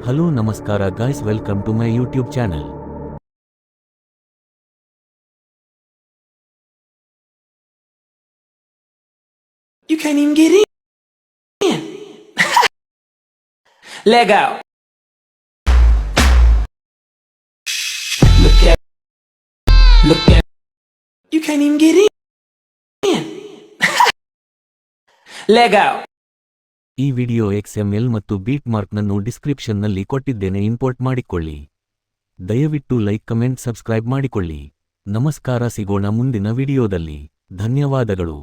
Hello Namaskara guys, welcome to my YouTube channel. You can't even get in. Leg out. Look at. You can't even get in. Leg out. ಈ video XML ಮತ್ತು beet ಮಾರ್ಕ್ನನ್ನು ಡಿಸ್ಕ್ರಿಪ್ಷನ್ನಲ್ಲಿ ಕೊಟ್ಟಿದ್ದೇನೆ, import ಮಾಡಿಕೊಳ್ಳಿ. ದಯವಿಟ್ಟು like, comment, subscribe ಮಾಡಿಕೊಳ್ಳಿ. ನಮಸ್ಕಾರ, ಸಿಗೋಣ ಮುಂದಿನ ವಿಡಿಯೋದಲ್ಲಿ. ಧನ್ಯವಾದಗಳು.